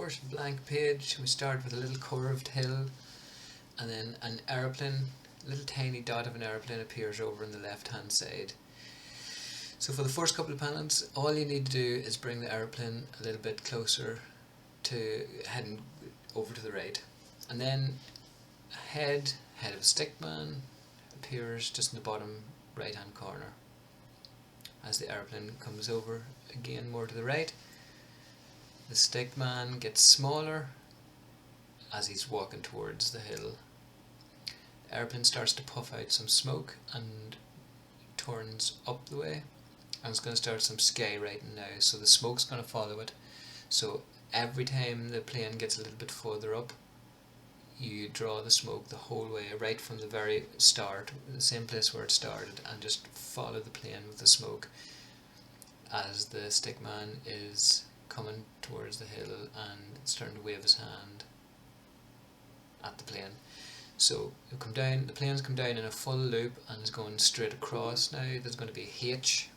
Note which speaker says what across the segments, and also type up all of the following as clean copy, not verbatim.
Speaker 1: first blank page, we start with a little curved hill, and then an aeroplane, a little tiny dot of an aeroplane appears over on the left hand side. So for the first couple of panels, all you need to do is bring the aeroplane a little bit closer to heading over to the right, and then a head of a stickman appears just in the bottom right hand corner. As the aeroplane comes over again more to the right, the stickman gets smaller as he's walking towards the hill. The aeroplane starts to puff out some smoke and turns up the way, and it's going to start some skywriting now, so the smoke's going to follow it. So every time the plane gets a little bit further up, you draw the smoke the whole way, right from the very start, the same place where it started, and just follow the plane with the smoke as the stickman is coming towards the hill and starting to wave his hand at the plane. So it'll come down, the plane's come down in a full loop and is going straight across now. There's going to be a H.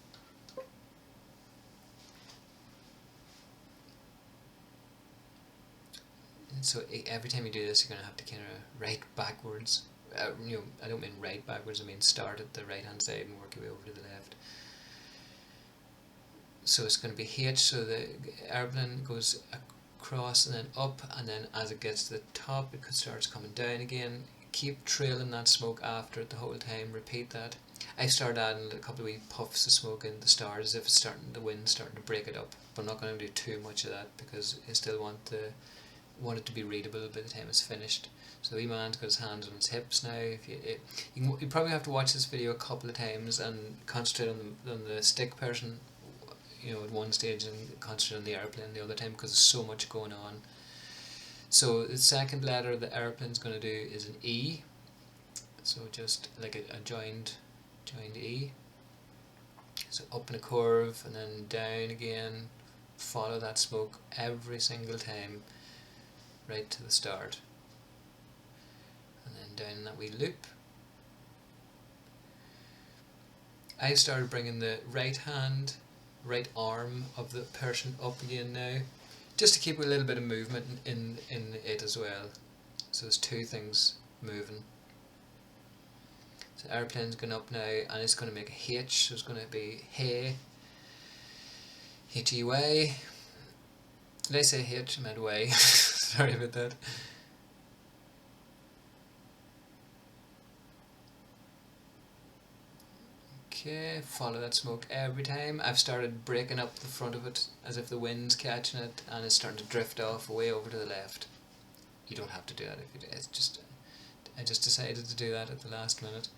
Speaker 1: So every time you do this, you're going to have to kind of write backwards. I don't mean write backwards, I mean start at the right hand side and work your way over to the left. So it's going to be H, so the airplane goes across and then up, and then as it gets to the top it starts coming down again. Keep trailing that smoke after it the whole time, repeat that. I started adding a couple of wee puffs of smoke in the stars as if it's the wind's starting to break it up, but I'm not going to do too much of that because I still want it to be readable by the time it's finished. So the wee man's got his hands on his hips now. You probably have to watch this video a couple of times and concentrate on the stick person, at one stage, and concentrate on the airplane the other time because there's so much going on. So the second letter the airplane's going to do is an E. So just like a joined E. So up in a curve and then down again. Follow that smoke every single time, right to the start, and then down that wee loop. I started bringing the right arm of the person up again now, just to keep a little bit of movement in it as well. So there's two things moving. So the airplane's going up now and it's going to make a H, so it's going to be hey, H-E-Y. Did I say H? I meant way. Sorry about that. Okay, follow that smoke every time. I've started breaking up the front of it as if the wind's catching it and it's starting to drift off way over to the left. You don't have to do that if you do. I just decided to do that at the last minute.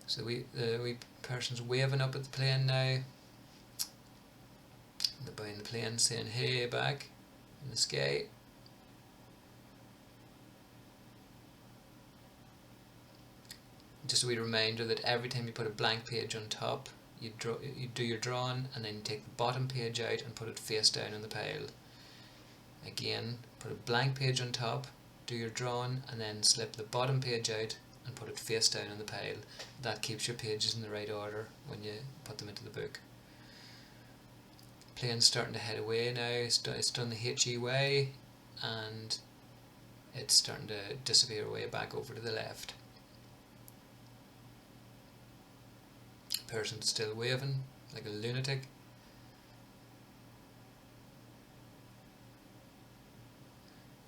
Speaker 1: So the wee person's waving up at the plane now. The boy in the plane saying hey back in the sky. Just a wee reminder that every time you put a blank page on top, you do your drawing, and then you take the bottom page out and put it face down on the pile. Again, put a blank page on top, do your drawing, and then slip the bottom page out and put it face down on the pile. That keeps your pages in the right order when you put them into the book. Plane's starting to head away now. It's done the H-E-Y and it's starting to disappear away back over to the left. Person's still waving like a lunatic.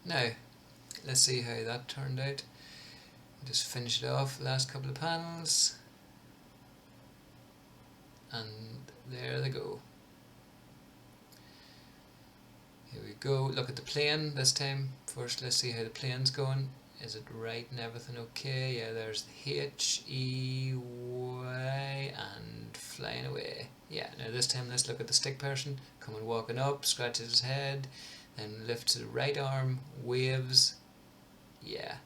Speaker 1: Now, let's see how that turned out. Just finish it off, last couple of panels, and there they go. Here we go. Look at the plane this time. First, let's see how the plane's going. Is it right and everything okay? Yeah, there's the H-E-Y and flying away. Yeah, now this time let's look at the stick person. Coming walking up, scratches his head, then lifts his right arm, waves. Yeah,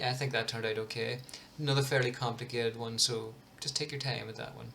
Speaker 1: I think that turned out okay. Another fairly complicated one, so just take your time with that one.